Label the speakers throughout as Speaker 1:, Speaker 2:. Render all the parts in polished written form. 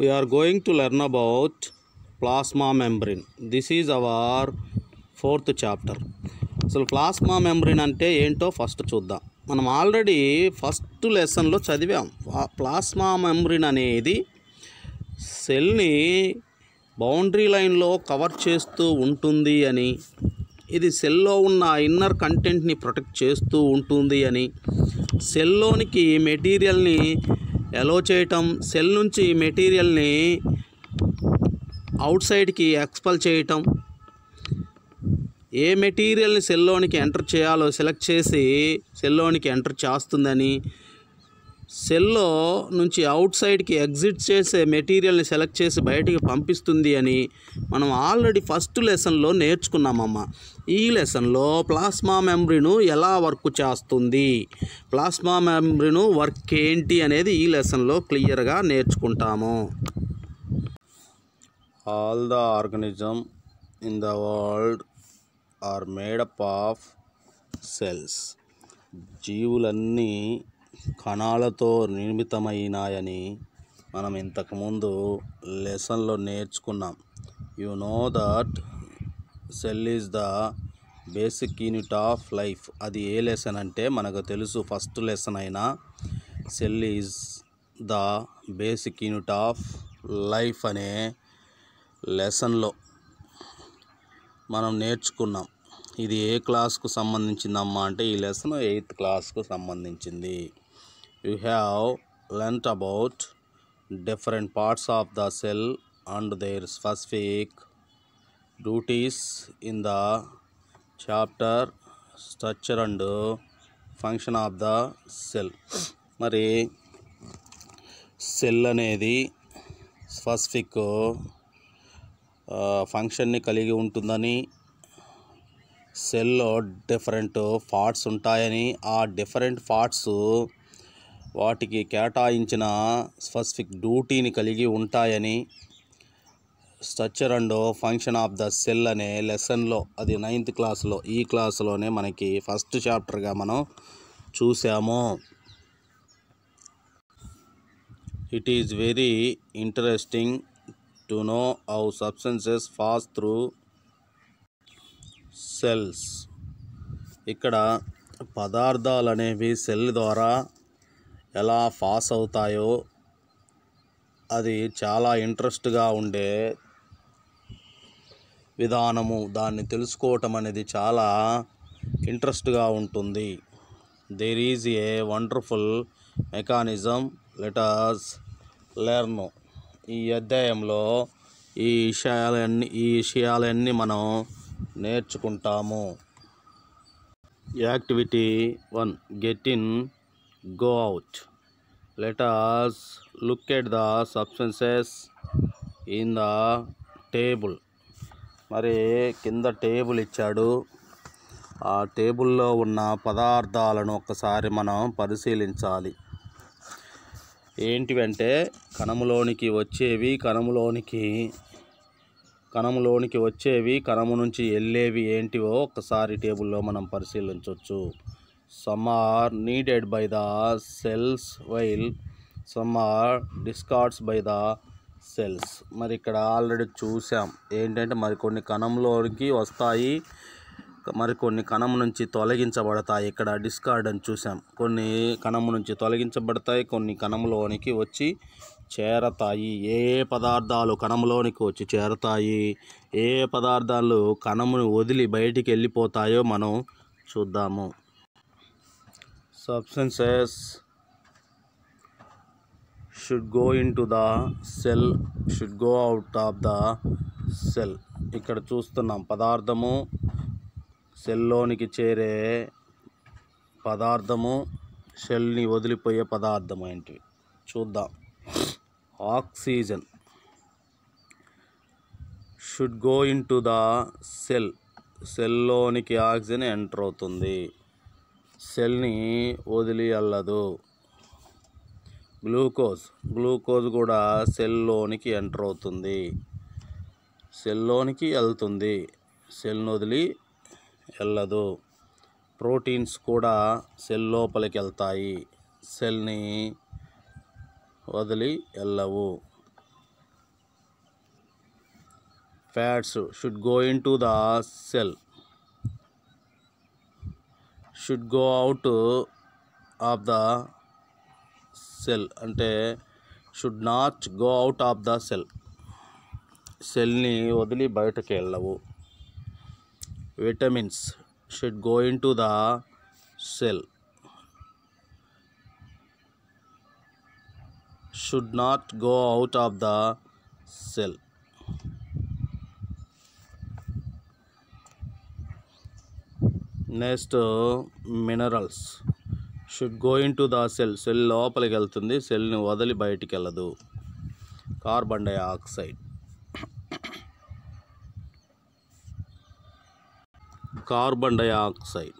Speaker 1: We are going to learn about plasma membrane. This is our fourth chapter. అసలు plasma membrane అంటే ఏంటో first చూద్దాం. మనం already first లెసన్లో చదివాం. ప్లాస్మా మెంబ్రేన్ అనేది సెల్ని బౌండరీ లైన్లో కవర్ చేస్తూ ఉంటుంది అని, ఇది సెల్లో ఉన్న ఇన్నర్ కంటెంట్ని ప్రొటెక్ట్ చేస్తూ ఉంటుంది అని, సెల్లోనికి మెటీరియల్ని ఎలో చేయటం, సెల్ నుంచి మెటీరియల్ని అవుట్ సైడ్కి ఎక్స్పెల్ చేయటం, ఏ మెటీరియల్ని సెల్లోనికి ఎంటర్ చేయాలో సెలెక్ట్ చేసి సెల్లోనికి ఎంటర్ చేస్తుందని, సెల్లో నుంచి అవుట్ సైడ్కి ఎగ్జిట్ చేసే మెటీరియల్ని సెలెక్ట్ చేసి బయటికి పంపిస్తుంది అని మనం ఆల్రెడీ ఫస్ట్ లెసన్లో నేర్చుకున్నామమ్మా. ఈ లెసన్లో ప్లాస్మా మెంబ్రేన్ ఎలా వర్క్ చేస్తుంది, ప్లాస్మా మెంబ్రేన్ వర్క్ ఏంటి అనేది ఈ లెసన్లో క్లియర్గా నేర్చుకుంటాము. All the organism in the world are made up of cells. జీవులన్నీ కణాలతో నిర్మితమైనాయని మనం ఇంతకుముందు లెసన్లో నేర్చుకున్నాం. You know that cell is the basic unit of life. అది ఏ లెసన్ అంటే మనకు తెలుసు, ఫస్ట్ లెసన్ అయినా cell is the basic unit of life అనే లెసన్లో మనం నేర్చుకున్నాం. ఇది ఏ క్లాస్కు సంబంధించిందమ్మా అంటే ఈ లెసన్ 8th క్లాస్కు సంబంధించింది. You have learned about different parts of the cell and their specific duties in the chapter structure and function of the cell. మరి సెల్ అనేది స్పెసిఫిక్ ఫంక్షన్ని కలిగి ఉంటుందని, సెల్లో డిఫరెంట్ పార్ట్స్ ఉంటాయని, ఆ డిఫరెంట్ పార్ట్స్ వాటికి కేటాయించిన స్పెసిఫిక్ డ్యూటీని కలిగి ఉంటాయని structure and function of the cell అనే లెసన్లో, అది 9th క్లాస్లో, ఈ క్లాస్లోనే మనకి ఫస్ట్ చాప్టర్గా మనం చూసాము. It is very interesting to know how substances pass through cells. ఇక్కడ పదార్థాలు అనేవి సెల్ ద్వారా ఎలా పాస్ అవుతాయో అది చాలా ఇంట్రెస్ట్గా ఉండే విధానము. దాన్ని తెలుసుకోవటం అనేది చాలా ఇంట్రెస్ట్గా ఉంటుంది. There is a wonderful mechanism, let us learn. ఈ అధ్యాయంలో ఈ విషయాలన్నీ మనం నేర్చుకుంటాము. Activity 1, get in, go out. Let us look at the substances in the table. మరి కింద టేబుల్ ఇచ్చాడు, ఆ టేబుల్లో ఉన్న పదార్థాలను ఒక్కసారి మనం పరిశీలించాలి. ఏంటివంటే కణములోనికి వచ్చేవి, కణము నుంచి వెళ్ళేవి ఏంటివో ఒక్కసారి టేబుల్లో మనం పరిశీలించవచ్చు. Some are needed by the cells while some are discards by the cells. మరి ఇక్కడ ఆల్రెడీ చూసాం ఏంటంటే మరికొన్ని కణంలోనికి వస్తాయి, మరికొన్ని కణం నుంచి తొలగించబడతాయి. ఇక్కడ డిస్కార్డ్ అని చూసాం. కొన్ని కణము నుంచి తొలగించబడతాయి, కొన్ని కణంలోనికి వచ్చి చేరతాయి. ఏ పదార్థాలు కణంలోనికి వచ్చి చేరతాయి, ఏ పదార్థాలు కణమును వదిలి బయటికి వెళ్ళిపోతాయో మనం చూద్దాము. Substances should go into the cell, should go out of the cell. ఇక్కడ చూస్తున్నాం పదార్థము, సెల్లోనికి చేరే పదార్థము, సెల్ని వదిలిపోయే పదార్థము ఏంటివి చూద్దాం. Oxygen should go into the cell, సెల్లోనికి ఆక్సిజన్ ఎంటర్ అవుతుంది, సెల్ని వదిలి వెళ్ళదు. గ్లూకోజ్ కూడా సెల్లోనికి ఎంటర్ అవుతుంది, సెల్లోనికి వెళ్తుంది, సెల్ని వదిలి వెళ్ళదు. ప్రోటీన్స్ కూడా సెల్ లోపలికి వెళ్తాయి, సెల్ని వదిలి వెళ్ళవు. fats should go into the cell, should go out of the cell అంటే should not go out of the cell, సెల్ని వదిలి బయటకు వెళ్ళవు. Vitamins should go into the cell, should not go out of the cell. Next minerals should go in to the cell, cell లోపలికి వెళ్తుంది, సెల్ని వదిలి బయటికి వెళ్ళదు. Carbon dioxide, carbon dioxide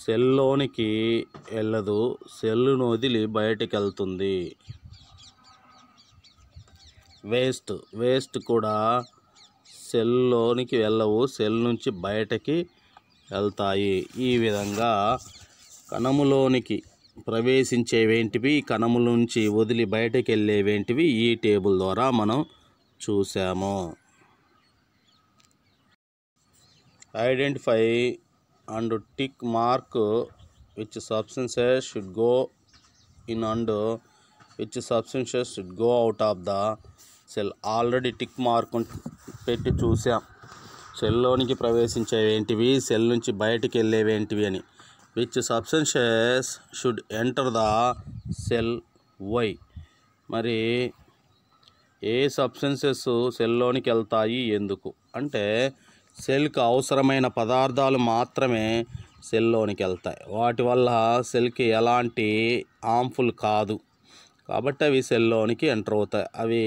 Speaker 1: సెల్లోనికి వెళ్ళదు, సెల్లును వదిలి బయటికి వెళ్తుంది. వేస్ట్ కూడా సెల్లోనికి వెళ్ళవు, సెల్ నుంచి బయటకి వెళ్తాయి. ఈ విధంగా కణములోనికి ప్రవేశించేవేంటివి, కణముల నుంచి వదిలి బయటకు వెళ్ళేవేంటివి ఈ టేబుల్ ద్వారా మనం చూసాము. Identify and tick mark which substances should go in and which substances should go out of the cell. Already tick mark పెట్టి చూసాం, సెల్లోనికి ప్రవేశించేవేంటివి, సెల్ నుంచి బయటికి వెళ్ళేవేంటివి అని. Which substances should enter the cell, why. మరి ఏ సబ్స్టెన్సెస్ సెల్లోనికి వెళ్తాయి, ఎందుకు అంటే సెల్కి అవసరమైన పదార్థాలు మాత్రమే సెల్లోనికి వెళ్తాయి, వాటి వల్ల సెల్కి ఎలాంటి హార్మ్ఫుల్ కాదు కాబట్టి అవి సెల్లోనికి ఎంటర్ అవుతాయి. అవి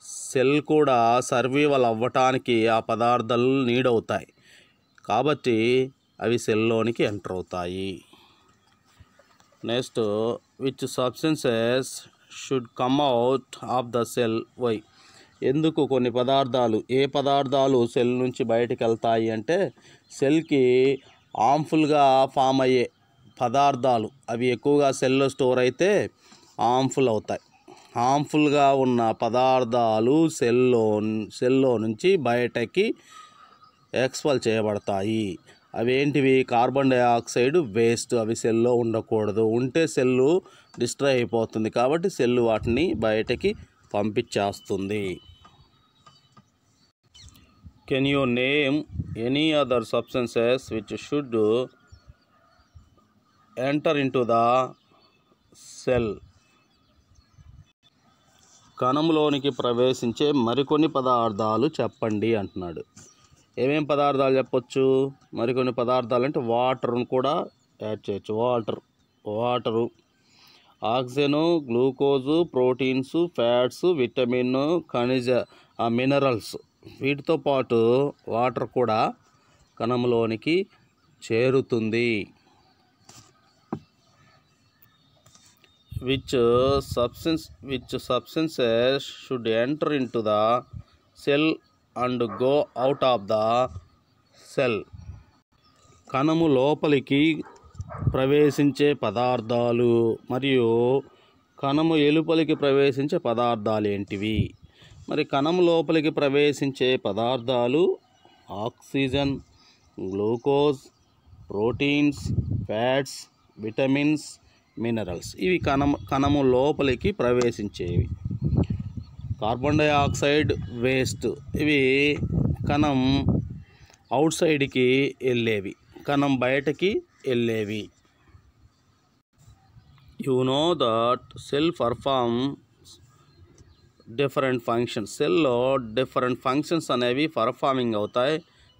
Speaker 1: సెల్ కూడా సర్వైవల్ అవ్వటానికి ఆ పదార్థాలు నీడ్ అవుతాయి కాబట్టి అవి సెల్లోనికి ఎంటర్ అవుతాయి. Next which substances should come out of the cell, why. ఎందుకు కొన్ని పదార్థాలు, ఏ పదార్థాలు సెల్ నుంచి బయటకు వెళ్తాయి అంటే సెల్కి హార్మ్ఫుల్గా ఫామ్ అయ్యే పదార్థాలు అవి ఎక్కువగా సెల్లో స్టోర్ అయితే హార్మ్ఫుల్ అవుతాయి. హార్మ్ఫుల్గా ఉన్న పదార్థాలు సెల్లో నుంచి బయటకి ఎక్స్పెల్ చేయబడతాయి. అవేంటివి? Carbon dioxide, waste. అవి సెల్లో ఉండకూడదు, ఉంటే సెల్లు డిస్ట్రాయ్ అయిపోతుంది కాబట్టి సెల్లు వాటిని బయటకి పంపించేస్తుంది. Can you name any other substances which should enter into the cell. కణంలోనికి ప్రవేశించే మరికొన్ని పదార్థాలు చెప్పండి అంటున్నాడు. ఏమేం పదార్థాలు చెప్పొచ్చు? మరికొన్ని పదార్థాలు అంటే వాటర్ను కూడా యాడ్ చేయొచ్చు. Water, oxygen, glucose, proteins, fats, vitamin, ఖనిజ మినరల్స్. వీటితో పాటు వాటర్ కూడా కణంలోనికి చేరుతుంది. which substances should enter into the cell and go out of the cell. కణము లోపలికి ప్రవేశించే పదార్థాలు మరియు కణము ఎలుపలికి ప్రవేశించే పదార్థాలు ఏంటివి? మరి కణము లోపలికి ప్రవేశించే పదార్థాలు oxygen, glucose, proteins, fats, vitamins, minerals. ఇవి కణము లోపలికి ప్రవేశించేవి. Carbon dioxide, waste. ఇవి కణం అవుట్ సైడ్కి వెళ్ళేవి, కణం బయటకి వెళ్ళేవి. You know that cell performs different functions. సెల్లో డిఫరెంట్ ఫంక్షన్స్ అనేవి పర్ఫార్మింగ్ అవుతాయి.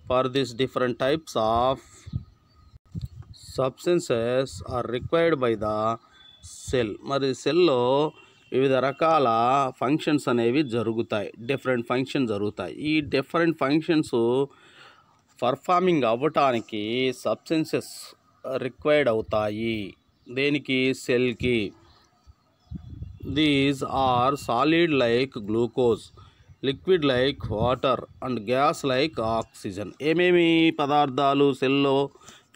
Speaker 1: For this different types of substances are required by the cell. మరి సెల్లో వివిధ రకాల ఫంక్షన్స్ అనేవి జరుగుతాయి, డిఫరెంట్ ఫంక్షన్ జరుగుతాయి. ఈ డిఫరెంట్ ఫంక్షన్స్ పర్ఫార్మింగ్ అవ్వటానికి సబ్స్టెన్సెస్ రిక్వైర్డ్ అవుతాయి. దేనికి? సెల్కి. These are solid like glucose, liquid like water and gas like oxygen. ఏమేమి పదార్థాలు సెల్లో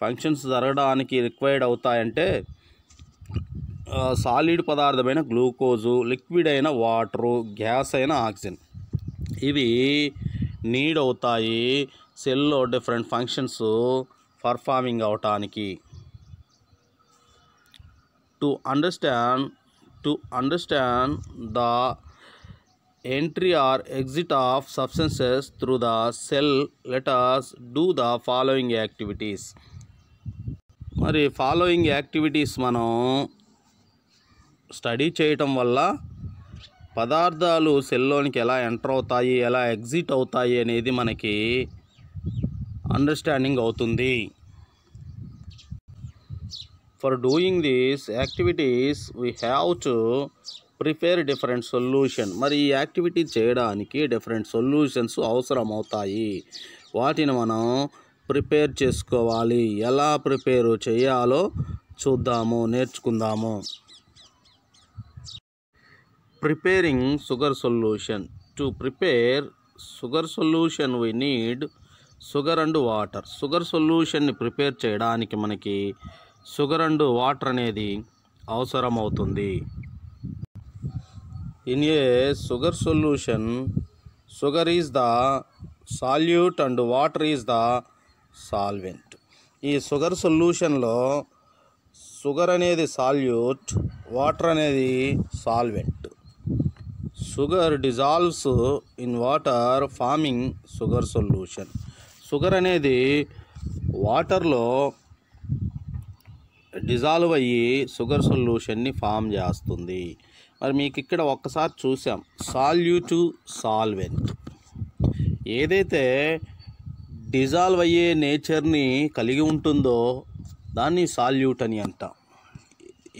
Speaker 1: ఫంక్షన్స్ జరగడానికి రిక్వైర్డ్ అవుతాయంటే సాలిడ్ పదార్థమైన గ్లూకోజు, లిక్విడ్ అయిన వాటరు, గ్యాస్ అయిన ఆక్సిజన్. ఇవి నీడ్ అవుతాయి సెల్లో డిఫరెంట్ ఫంక్షన్స్ పర్ఫార్మింగ్ అవటానికి. To understand the entry or exit of substances through the cell, let us do the following activities. మరి ఫాలోయింగ్ యాక్టివిటీస్ మనం స్టడీ చేయటం వల్ల పదార్థాలు సెల్లోనికి ఎలా ఎంటర్ అవుతాయి, ఎలా ఎగ్జిట్ అవుతాయి అనేది మనకి అండర్స్టాండింగ్ అవుతుంది. For doing these activities we have to prepare different solution. మరి ఈ యాక్టివిటీ చేయడానికి డిఫరెంట్ సొల్యూషన్స్ అవసరం అవుతాయి. వాటిని మనం ప్రిపేర్ చేసుకోవాలి. ఎలా ప్రిపేర్ చేయాలో నేర్చుకుందాము. Preparing sugar solution. To prepare sugar solution we need sugar and water. Sugar సొల్యూషన్ని ప్రిపేర్ చేయడానికి మనకి షుగర్ అండ్ వాటర్ అనేది అవసరం అవుతుంది. In a sugar solution, sugar is the solute and water is the solvent. ఈ sugar సొల్యూషన్లో sugar అనేది salute, water అనేది solvent. Sugar dissolves in water farming sugar solution. Sugar అనేది వాటర్లో డిజాల్వ్ అయ్యి షుగర్ సొల్యూషన్ని ఫామ్ చేస్తుంది. మరి మీకు ఇక్కడ ఒక్కసారి చూసాం సాల్యూట్ సాల్వెంట్. ఏదైతే డిజాల్వ్ అయ్యే నేచర్ని కలిగి ఉంటుందో దాన్ని సాల్యూట్ అని అంటాం.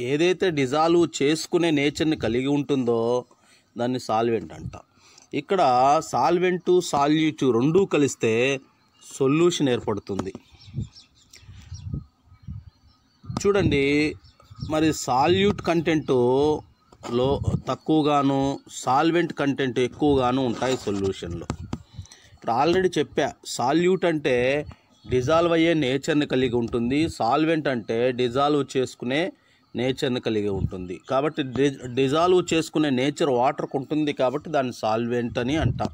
Speaker 1: ఏదైతే డిజాల్వ్ చేసుకునే నేచర్ని కలిగి ఉంటుందో దాన్ని సాల్వెంట్ అంటాం. ఇక్కడ సాల్వెంట్ సాల్యూట్ రెండూ కలిస్తే సొల్యూషన్ ఏర్పడుతుంది. చూడండి, మరి సాల్యూట్ కంటెంటు తక్కువగాను సాల్వెంట్ కంటెంట్ ఎక్కువగాను ఉంటాయి సొల్యూషన్లో. ఇప్పుడు ఆల్రెడీ చెప్పా, సాల్యూట్ అంటే డిజాల్వ్ అయ్యే నేచర్ని కలిగి ఉంటుంది, సాల్వెంట్ అంటే డిజాల్వ్ చేసుకునే నేచర్ని కలిగి ఉంటుంది. కాబట్టి డిజాల్వ్ చేసుకునే నేచర్ వాటర్కు ఉంటుంది కాబట్టి దాన్ని సాల్వెంట్ అని అంటాం.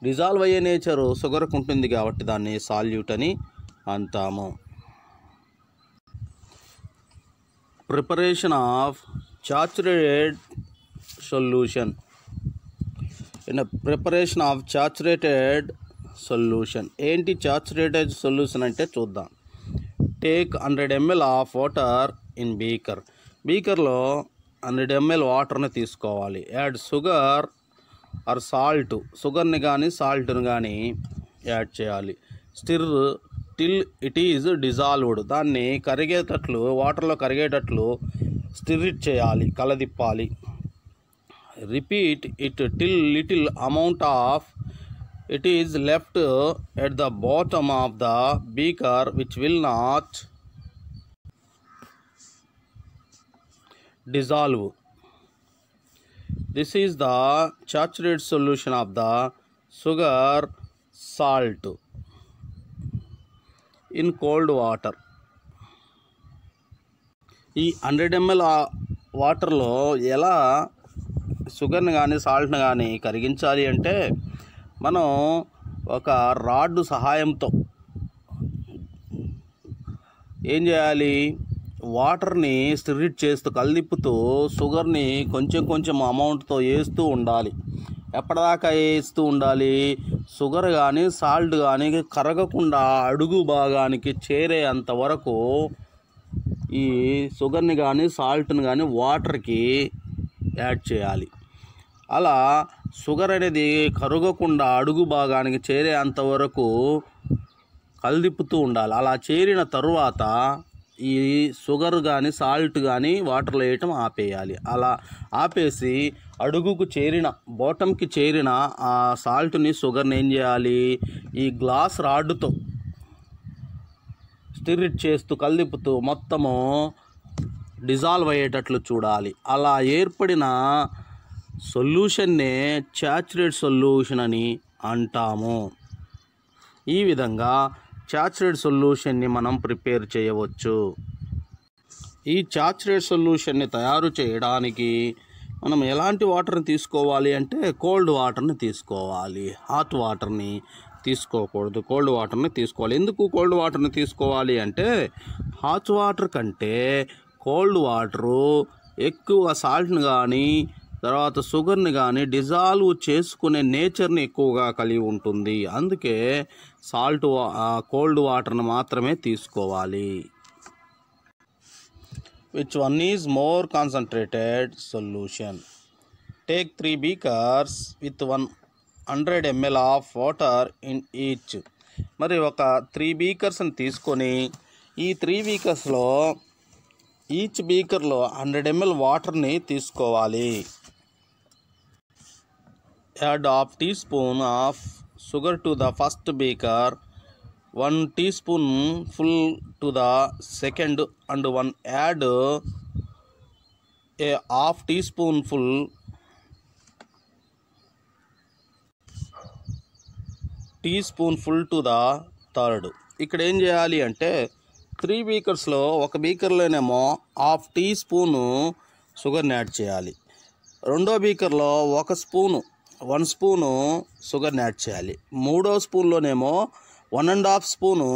Speaker 1: డిజాల్వ్ అయ్యే నేచరు షుగర్కు ఉంటుంది కాబట్టి దాన్ని సాల్యూట్ అని అంటాము. Preparation of saturated solution. In a preparation of saturated solution, ఏంటి saturated solution అంటే చూద్దాం. Take 100 ml of water in బీకర్లో 100 ml వాటర్ని తీసుకోవాలి. యాడ్ షుగర్ ఆర్ సాల్ట్, షుగర్ని కానీ సాల్ట్ని కానీ యాడ్ చేయాలి. Stir till it is dissolved, దాన్ని కరిగేటట్లు వాటర్లో కరిగేటట్లు స్టిర్రిట్ చేయాలి, కలదిప్పాలి. Repeat it till little amount of it is left at the bottom of the beaker which will not dissolve. This is the saturated solution of the sugar salt in cold water. ఈ 100 ml వాటర్లో ఎలా షుగర్ని కానీ సాల్ట్ని కానీ కరిగించాలి అంటే మనం ఒక రాడ్ సహాయంతో ఏం చేయాలి, వాటర్ని స్టిర్రిట్ చేస్తూ కలదిప్పుతూ షుగర్ని కొంచెం కొంచెం అమౌంట్తో వేస్తూ ఉండాలి. ఎప్పటిదాకా వేస్తూ ఉండాలి, షుగర్ కానీ సాల్ట్ కానీ కరగకుండా అడుగు భాగానికి చేరేంత వరకు ఈ షుగర్ని కానీ సాల్ట్ని కానీ వాటర్కి యాడ్ చేయాలి. అలా షుగర్ అనేది కరగకుండా అడుగు భాగానికి చేరేంతవరకు కలదిప్పుతూ ఉండాలి. అలా చేరిన తరువాత ఈ షుగర్ కానీ సాల్ట్ కానీ వాటర్లో వేయటం ఆపేయాలి. అలా ఆపేసి అడుగుకు చేరిన బాటంకి చేరిన ఆ సాల్ట్ని షుగర్ని ఏం చేయాలి, ఈ గ్లాస్ రాడ్డుతో స్టిర్రిట్ చేస్తూ కలదిప్పుతూ మొత్తము డిజాల్వ్ అయ్యేటట్లు చూడాలి. అలా ఏర్పడిన సొల్యూషన్నే సాచురేటెడ్ సొల్యూషన్ అని అంటాము. ఈ విధంగా సాచురేటెడ్ సొల్యూషన్ని మనం ప్రిపేర్ చేయవచ్చు. ఈ సాచురేటెడ్ సొల్యూషన్ని తయారు చేయడానికి మనం ఎలాంటి వాటర్ని తీసుకోవాలి అంటే కోల్డ్ వాటర్ని తీసుకోవాలి, హాట్ వాటర్ని తీసుకోకూడదు, కోల్డ్ వాటర్ని తీసుకోవాలి. ఎందుకు కోల్డ్ వాటర్ని తీసుకోవాలి అంటే హాట్ వాటర్ కంటే కోల్డ్ వాటరు ఎక్కువ సాల్ట్ని కానీ తర్వాత షుగర్ని కానీ డిజాల్వ్ చేసుకునే నేచర్ని ఎక్కువగా కలిగి ఉంటుంది. అందుకే కోల్డ్ వాటర్ని మాత్రమే తీసుకోవాలి. Which one is more concentrated solution? Take 3 beakers with 100 ml of water in each. మరి ఒక 3 బీకర్స్ని తీసుకొని ఈ 3 బీకర్స్లో ఈచ్ బీకర్లో 100 ml వాటర్ని తీసుకోవాలి. Add half teaspoon of sugar to the first beaker, 1 teaspoon full to the second, and 1 add a half teaspoonful to the third. ఇక్కడ ఏం చేయాలి అంటే 3 బీకర్స్లో ఒక బీకర్లోనేమో హాఫ్ టీ స్పూను షుగర్ని యాడ్ చేయాలి, రెండో బీకర్లో 1 స్పూను షుగర్ని యాడ్ చేయాలి, మూడో స్పూన్లోనేమో 1.5 స్పూను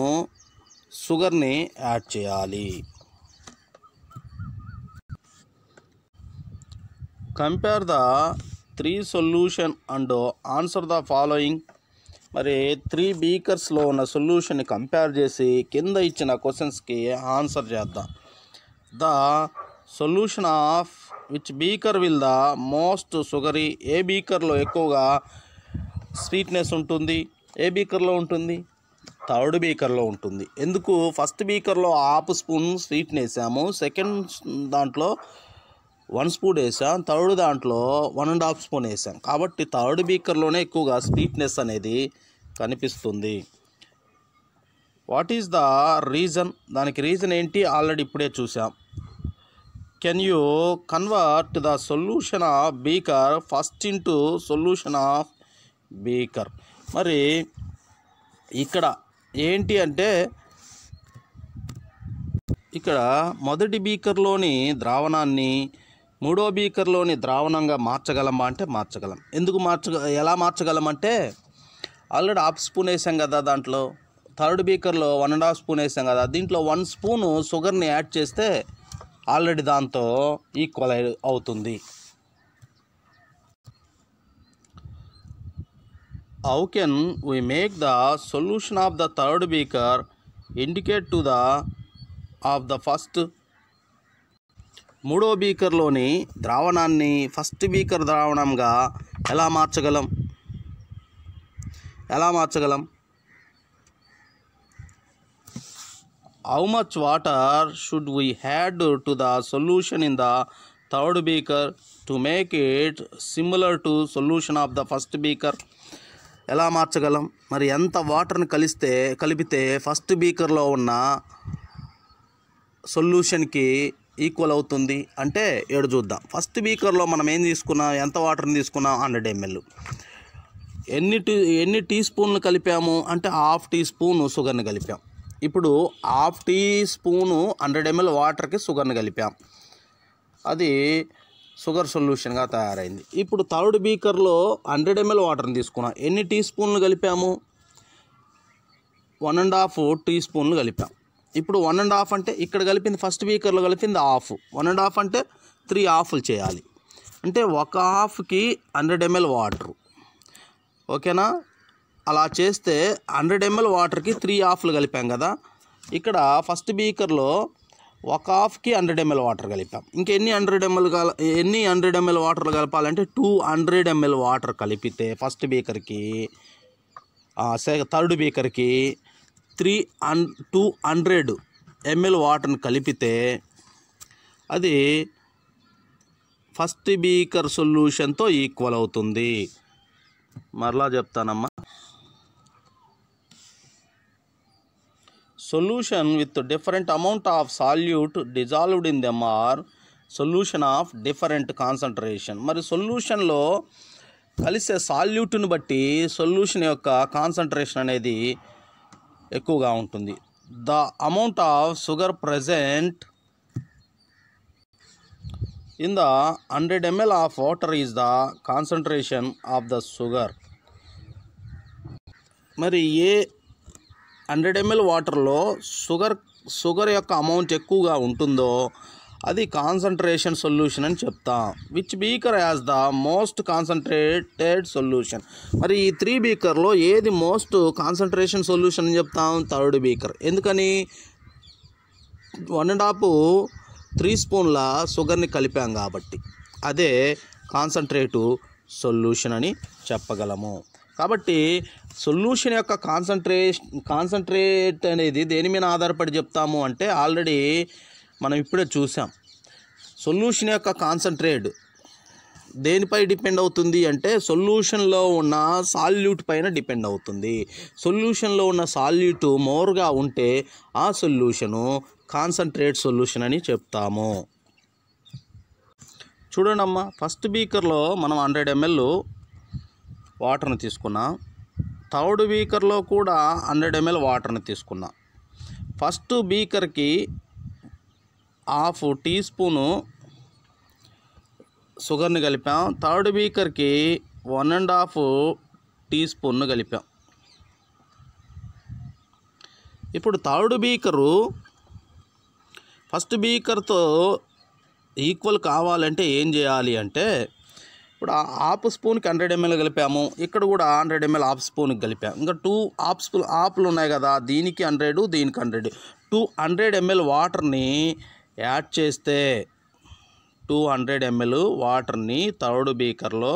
Speaker 1: షుగర్ని యాడ్ చేయాలి. Compare the 3 solution and answer the following. మరి 3 బీకర్స్లో ఉన్న సొల్యూషన్ని కంపేర్ చేసి కింద ఇచ్చిన క్వశ్చన్స్కి ఆన్సర్ చేద్దాం. The solution of which beaker will the most sugary. ఏ బీకర్లో ఎక్కువగా స్వీట్నెస్ ఉంటుంది? ఏ బీకర్లో ఉంటుంది? థర్డ్ బీకర్లో ఉంటుంది. ఎందుకు? ఫస్ట్ బీకర్లో హాఫ్ స్పూన్ స్వీట్ని వేసాము, సెకండ్ దాంట్లో 1 స్పూన్ వేసాం, థర్డ్ దాంట్లో 1.5 స్పూన్ వేసాం. కాబట్టి థర్డ్ బీకర్లోనే ఎక్కువగా స్వీట్నెస్ అనేది కనిపిస్తుంది. What is the reason? దానికి రీజన్ ఏంటి? ఆల్రెడీ ఇప్పుడే చూసాం. Can you convert the solution of beaker first into solution of beaker. మరి ఇక్కడ ఏంటి అంటే ఇక్కడ మొదటి బీకర్లోని ద్రావణాన్ని మూడో బీకర్లోని ద్రావణంగా మార్చగలమా అంటే మార్చగలం. ఎందుకు ఎలా మార్చగలమంటే ఆల్రెడీ హాఫ్ స్పూన్ వేసాం కదా, దాంట్లో థర్డ్ బీకర్లో 1.5 స్పూన్ వేసాం కదా, దీంట్లో 1 స్పూను షుగర్ని యాడ్ చేస్తే ఆల్రెడీ దాంతో ఈక్వల్ అవుతుంది. How can we make the solution of the third beaker indicate to the of the first? మూడో బీకర్లోని ద్రావణాన్ని ఫస్ట్ బీకర్ ద్రావణంగా ఎలా మార్చగలం? How much water should we add to the solution in the third beaker to make it similar to solution of the first beaker? ఎలా మార్చగలం? మరి ఎంత వాటర్ని కలిపితే first బీకర్లో ఉన్న సొల్యూషన్కి equal అవుతుంది అంటే చూద్దాం. ఫస్ట్ బీకర్లో మనం ఏం తీసుకున్నాం? ఎంత వాటర్ని తీసుకున్నాం? 100 ml. ఎన్ని టీ స్పూన్లు కలిపాము అంటే హాఫ్ టీ స్పూను షుగర్ని కలిపాం. ఇప్పుడు హాఫ్ టీ స్పూను 100 ml వాటర్కి షుగర్ని కలిపాం, అది షుగర్ సొల్యూషన్గా తయారైంది. ఇప్పుడు థర్డ్ బీకర్లో 100 ml వాటర్ని తీసుకున్నాం. ఎన్ని టీ స్పూన్లు కలిపాము? 1.5 టీ స్పూన్లు కలిపాం. ఇప్పుడు 1.5 అంటే ఇక్కడ కలిపింది ఫస్ట్ బీకర్లో కలిపింది హాఫ్, 1.5 అంటే 3 హాఫ్లు చేయాలి. అంటే ఒక హాఫ్కి 100 ml వాటరు. ఓకేనా? అలా చేస్తే 100 ml వాటర్కి 3 హాఫ్లు కలిపాం కదా. ఇక్కడ ఫస్ట్ బీకర్లో ఒక హాఫ్కి 100 ml వాటర్ కలిపాం. ఇంకెన్ని 100 ml వాటర్లు కలపాలంటే 200 ml వాటర్ కలిపితే ఫస్ట్ బీకర్కి థర్డ్ బీకర్కి 200 ml వాటర్ని కలిపితే అది ఫస్ట్ బీకర్ సొల్యూషన్తో ఈక్వల్ అవుతుంది. మరలా చెప్తానమ్మా. Solution with different amount of solute dissolved in them are solution of different concentration. మరి సొల్యూషన్లో కలిసే సాల్యూట్ని బట్టి సొల్యూషన్ యొక్క కాన్సన్ట్రేషన్ అనేది ఎక్కువగా ఉంటుంది. The amount of sugar In the 100 ml of water is the concentration of the sugar. మరి ఏ 100 ml వాటర్లో sugar యొక్క అమౌంట్ ఎక్కువగా ఉంటుందో అది కాన్సన్ట్రేషన్ సొల్యూషన్ అని చెప్తాం. Which beaker as the most concentrated solution. మరి ఈ 3 బీకర్లో ఏది మోస్ట్ కాన్సన్ట్రేషన్ సొల్యూషన్ అని చెప్తాం? Third beaker. ఎందుకని? 1.5 3 స్పూన్ల షుగర్ని కలిపాం కాబట్టి అదే కాన్సన్ట్రేటివ్ సొల్యూషన్ అని చెప్పగలము. కాబట్టి సొల్యూషన్ యొక్క కాన్సన్ట్రేట్ అనేది దేని మీద ఆధారపడి చెప్తాము అంటే ఆల్రెడీ మనం ఇప్పుడే చూసాం. సొల్యూషన్ యొక్క కాన్సన్ట్రేట్ దేనిపై డిపెండ్ అవుతుంది అంటే సొల్యూషన్లో ఉన్న సాల్యూట్ పైన డిపెండ్ అవుతుంది. సొల్యూషన్లో ఉన్న సాల్యూట్ మోర్గా ఉంటే ఆ సొల్యూషను కాన్సన్ట్రేట్ సొల్యూషన్ అని చెప్తాము. చూడండి అమ్మా, ఫస్ట్ బీకర్లో మనం 100 ml వాటర్ని తీసుకున్నాం. థర్డ్ బీకర్లో కూడా 100 ml వాటర్ని తీసుకున్నాం. ఫస్ట్ బీకర్కి 1/2 టీ స్పూను షుగర్ని కలిపాం. Third బీకర్కి 1.5 tea స్పూన్ను కలిపాం. ఇప్పుడు థర్డ్ బీకరు ఫస్ట్ బీకర్తో ఈక్వల్ కావాలంటే ఏం చేయాలి అంటే ఇప్పుడు 1/2 స్పూన్కి 100 ml కలిపాము. ఇక్కడ కూడా 100 ml 1/2 స్పూన్కి కలిపాము. ఇంకా 2 హాఫ్లు ఉన్నాయి కదా, దీనికి 100 దీనికి 100. 200 ml వాటర్ని యాడ్ చేస్తే 200 ml వాటర్ని థర్డ్ బీకర్లో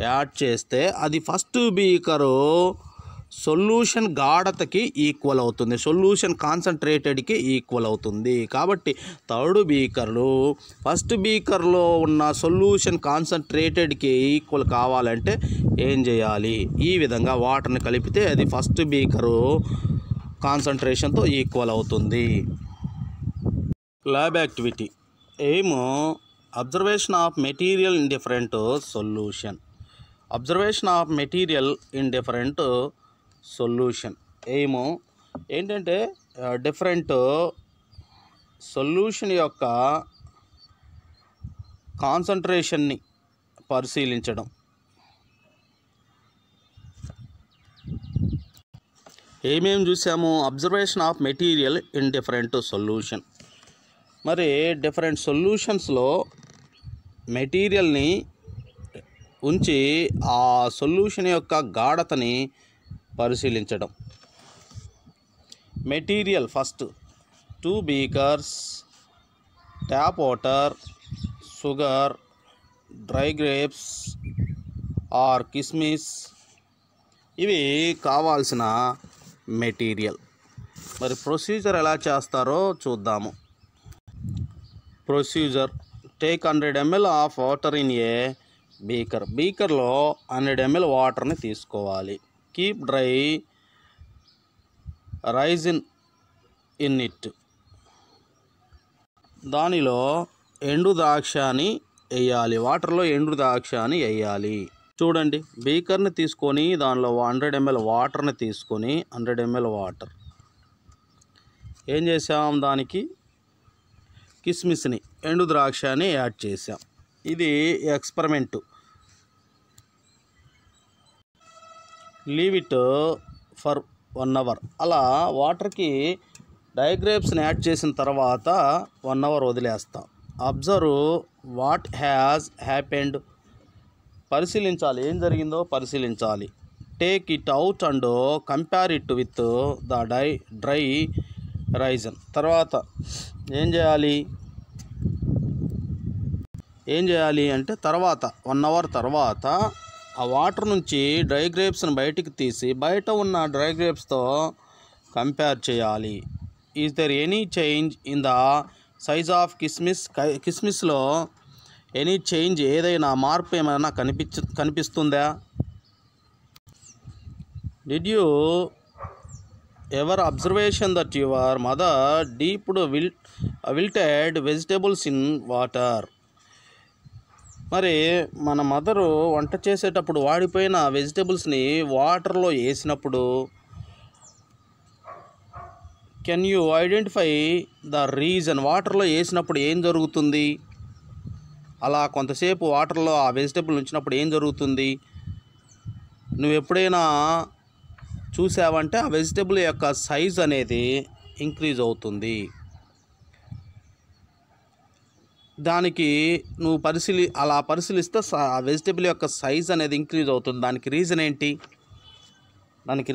Speaker 1: యాడ్ చేస్తే అది ఫస్ట్ బీకరు సొల్యూషన్ గాఢతకి ఈక్వల్ అవుతుంది, సొల్యూషన్ కాన్సన్ట్రేటెడ్కి ఈక్వల్ అవుతుంది. కాబట్టి థర్డ్ బీకర్లు ఫస్ట్ బీకర్లో ఉన్న సొల్యూషన్ కాన్సన్ట్రేటెడ్కి ఈక్వల్ కావాలంటే ఏం చేయాలి? ఈ విధంగా వాటర్ని కలిపితే అది ఫస్ట్ బీకరు కాన్సన్ట్రేషన్తో ఈక్వల్ అవుతుంది. ల్యాబ్ యాక్టివిటీ ఏమో observation of material in different solution. Observation of material in different solution ఏమో ఏంటంటే డిఫరెంట్ సొల్యూషన్ యొక్క కాన్సన్ట్రేషన్ని పరిశీలించడం. ఏమేమి చూసాము? Observation of material in different solution. మరి డిఫరెంట్ సొల్యూషన్స్లో మెటీరియల్ని ఉంచి ఆ సొల్యూషన్ యొక్క గాఢతని పరిశీలించడం. Material first 2 beakers, tap water, sugar, dry grapes or కిస్మిస్, ఇవి కావాల్సిన మెటీరియల్. మరి ప్రొసీజర్ ఎలా చేస్తారో చూద్దాము. Procedure: take 100 ml of water in a beaker. బీకర్లో 100 ml వాటర్ని తీసుకోవాలి. Keep dry raisin in it. దానిలో ఎండు ద్రాక్షని వేయాలి, వాటర్లో ఎండు ద్రాక్షని వేయాలి. చూడండి, బీకర్ని తీసుకొని దానిలో 100 ml వాటర్ని తీసుకొని 100 ml వాటర్ ఏం చేసాం? దానికి కిస్మిస్ని ఎండు ద్రాక్షని యాడ్ చేసాం. ఇది experiment. Leave it for 1 hour. అలా వాటర్కి డ్రై గ్రేప్స్ని యాడ్ చేసిన తర్వాత 1 hour వదిలేస్తాం. Observe what has happened. పరిశీలించాలి, ఏం జరిగిందో పరిశీలించాలి. Take it out and compare it with the dry Ryzen. తర్వాత ఏం చేయాలి అంటే తర్వాత 1 hour తర్వాత ఆ వాటర్ నుంచి డ్రై గ్రేప్స్ని బయటికి తీసి బయట ఉన్న డ్రై గ్రేప్స్తో కంపేర్ చేయాలి. Is there any change in the size of కిస్మిస్లో ఎనీ చేంజ్, ఏదైనా మార్పు ఏమైనా కనిపిస్తుందా? Did you ever observation that your mother dipped wilted vegetables in water. మరి మన మదరు వంట చేసేటప్పుడు వాడిపోయిన వెజిటేబుల్స్ని వాటర్లో వేసినప్పుడు can you identify the reason? వాటర్లో వేసినప్పుడు ఏం జరుగుతుంది? అలా కొంతసేపు వాటర్లో ఆ వెజిటబుల్ ఉంచినప్పుడు ఏం జరుగుతుంది, నువ్వు ఎప్పుడైనా చూసావంటే ఆ వెజిటబుల్ యొక్క సైజ్ అనేది ఇంక్రీజ్ అవుతుంది. దానికి నువ్వు అలా పరిశీలిస్తే ఆ వెజిటబుల్ యొక్క సైజ్ అనేది ఇంక్రీజ్ అవుతుంది. దానికి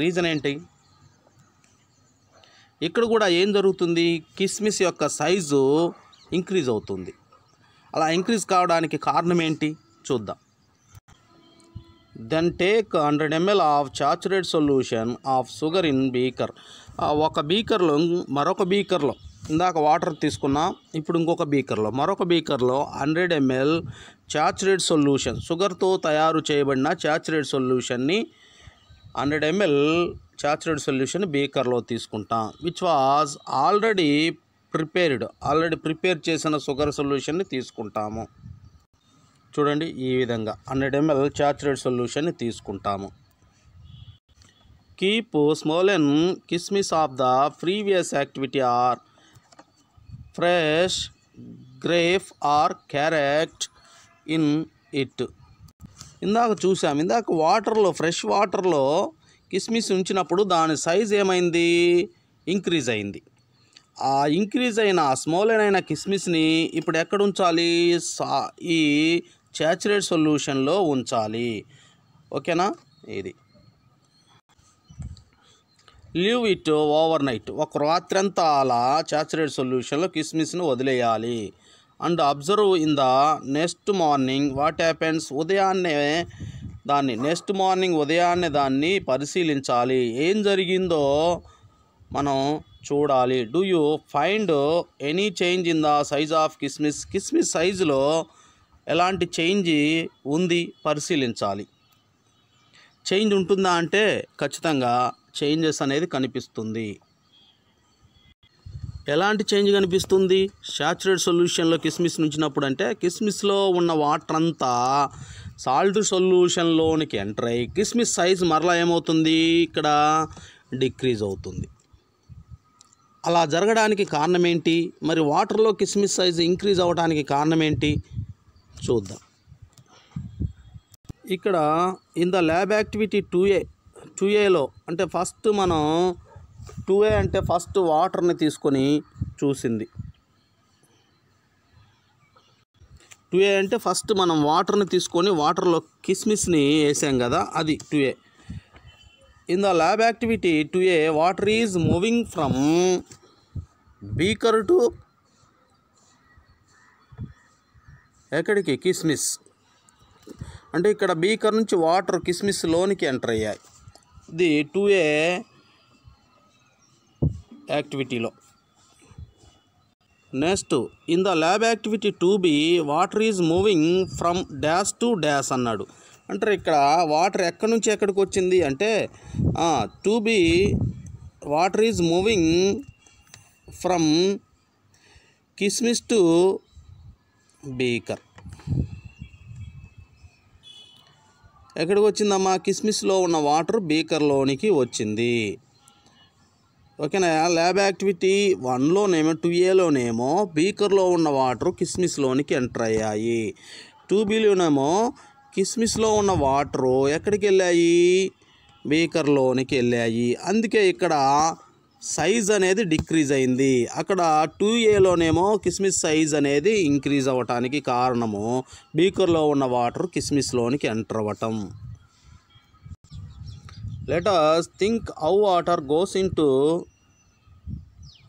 Speaker 1: రీజన్ ఏంటి? ఇక్కడ కూడా ఏం జరుగుతుంది, కిస్మిస్ యొక్క సైజు ఇంక్రీజ్ అవుతుంది. అలా ఇంక్రీజ్ కావడానికి కారణం ఏంటి చూద్దాం. Then take 100 ml of saturate solution of sugar in beaker. ఒక బీకర్లో మరొక బీకర్లో ఇందాక వాటర్ తీసుకున్నా, ఇప్పుడు ఇంకొక బీకర్లో మరొక బీకర్లో 100 ml సాచురేట్ సొల్యూషన్, షుగర్తో తయారు చేయబడిన సాచురేట్ సొల్యూషన్ని 100 ml సాచురేట్ సొల్యూషన్ బీకర్లో తీసుకుంటాం. విచ్ వాజ్ ఆల్రెడీ ప్రిపేర్ చేసిన షుగర్ సొల్యూషన్ని తీసుకుంటాము. చూడండి, ఈ విధంగా 100 ml సాచురేట్ సొల్యూషన్ని తీసుకుంటాము. కీప్ స్మోలెన్ కిస్మిస్ of the previous activity or fresh grape or carrot in it. ఇందాక వాటర్లో, ఫ్రెష్ వాటర్లో కిస్మిస్ ఉంచినప్పుడు దాని సైజ్ ఏమైంది, ఇంక్రీజ్ అయింది. ఆ ఇంక్రీజ్ అయిన స్మోలెన్ అయిన కిస్మిస్ని ఇప్పుడు ఎక్కడ ఉంచాలి, ఈ సాచురేట్ సొల్యూషన్లో ఉంచాలి. ఓకేనా, ఇది లీవ్ ఇట్ ఓవర్ నైట్, ఒక రాత్రంతా అలా సాచురేట్ సొల్యూషన్లో కిస్మిస్ను వదిలేయాలి. And observe in the next morning what happens, next morning ఉదయాన్నే దాన్ని పరిశీలించాలి. ఏం జరిగిందో మనం చూడాలి. Do you find any change in the size of కిస్మిస్ సైజులో ఎలాంటి చేంజ్ ఉంది పరిశీలించాలి. చేంజ్ ఉంటుందా అంటే ఖచ్చితంగా చేంజెస్ అనేది కనిపిస్తుంది. ఎలాంటి చేంజ్ కనిపిస్తుంది, సాచురేట్ సొల్యూషన్లో కిస్మిస్ ఉంచినప్పుడు అంటే కిస్మిస్లో ఉన్న వాటర్ అంతా సాల్ట్ సొల్యూషన్లోనికి ఎంటర్ అయ్యి కిస్మిస్ సైజ్ మరలా ఏమవుతుంది, ఇక్కడ డిక్రీజ్ అవుతుంది. అలా జరగడానికి కారణం ఏంటి, మరి వాటర్లో కిస్మిస్ సైజ్ ఇంక్రీజ్ అవ్వడానికి కారణం ఏంటి చూద్దాం. ఇక్కడ ఇన్ ద ల్యాబ్ యాక్టివిటీ 2Aలో అంటే ఫస్ట్ మనం 2A అంటే ఫస్ట్ వాటర్ని తీసుకొని చూసింది. 2A అంటే ఫస్ట్ మనం వాటర్ని తీసుకొని వాటర్లో కిస్మిస్ని వేసాం కదా, అది 2A. In the lab activity 2A water is moving from beaker to ఎక్కడికి, కిస్మిస్. అంటే ఇక్కడ బీకర్ నుంచి వాటర్ కిస్మిస్లోనికి ఎంటర్ అయ్యాయి. ఇది 2A యాక్టివిటీలో. Next in the lab activity 2B water is moving from dash to dash అన్నాడు. అంటే ఇక్కడ వాటర్ ఎక్కడి నుంచి ఎక్కడికి వచ్చింది అంటే 2B water is moving from కిస్మిస్ టు బీకర్. ఎక్కడికి వచ్చిందమ్మా, కిస్మిస్లో ఉన్న వాటర్ బీకర్లోనికి వచ్చింది. ఓకేనా, ల్యాబ్ యాక్టివిటీ 1లోనేమో 2Aలోనేమో బీకర్లో ఉన్న వాటర్ కిస్మిస్లోనికి ఎంటర్ అయ్యాయి. 2Bలోనేమో కిస్మిస్లో ఉన్న వాటరు ఎక్కడికి వెళ్ళాయి, బీకర్లోనికి వెళ్ళాయి. అందుకే ఇక్కడ సైజ్ అనేది డిక్రీజ్ అయింది. అక్కడ 2Aలోనేమో కిస్మిస్ సైజ్ అనేది ఇంక్రీజ్ అవ్వటానికి కారణము బీకర్లో ఉన్న వాటర్ కిస్మిస్లోనికి ఎంటర్ అవ్వటం. Let us think how water goes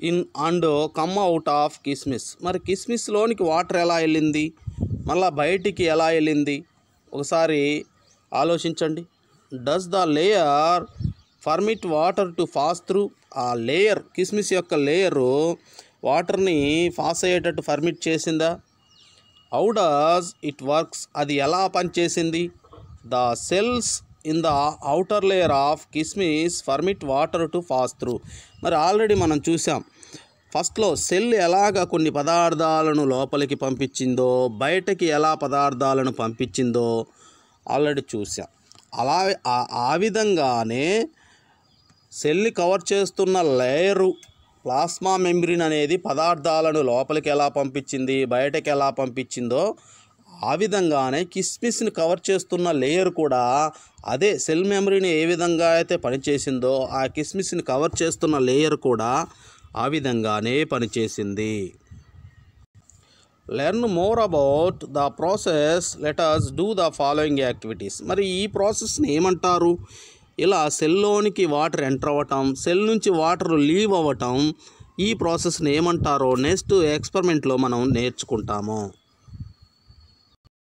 Speaker 1: in and come out of కిస్మిస్. మరి కిస్మిస్లోనికి వాటర్ ఎలా వెళ్ళింది, మళ్ళీ బయటికి ఎలా వెళ్ళింది ఒకసారి ఆలోచించండి. Does the layer permit water to pass through. ఆ లేయర్, కిస్మిస్ యొక్క లేయరు వాటర్ని పాస్ అయ్యేటట్టు పర్మిట్ చేసిందా? హౌ డస్ ఇట్ వర్క్స్, అది ఎలా పనిచేసింది? The cells in the outer layer of కిస్మిస్ permit water to pass through. మరి ఆల్రెడీ మనం చూసాం, ఫస్ట్లో సెల్ ఎలాగ కొన్ని పదార్థాలను లోపలికి పంపించిందో, బయటకి ఎలా పదార్థాలను పంపించిందో ఆల్రెడీ చూసాం. ఆ విధంగానే సెల్ని కవర్ చేస్తున్న లేయరు ప్లాస్మా మెంబ్రేన్ అనేది పదార్థాలను లోపలికి ఎలా పంపించింది, బయటకి ఎలా పంపించిందో ఆ విధంగానే కిస్మిస్ని కవర్ చేస్తున్న లేయర్ కూడా అదే సెల్ మెమరీని ఏ విధంగా అయితే పనిచేసిందో ఆ కిస్మిస్ని కవర్ చేస్తున్న లేయర్ కూడా ఆ విధంగానే పనిచేసింది. Learn more about the process, let us do the following activities. మరి ఈ ప్రాసెస్ని ఏమంటారు? ఇలా సెల్లోనికి వాటర్ ఎంటర్ అవ్వటం, సెల్ నుంచి వాటర్ లీవ్ అవ్వటం, ఈ ప్రాసెస్ని ఏమంటారో నెక్స్ట్ ఎక్స్పెరిమెంట్లో మనం నేర్చుకుంటాము.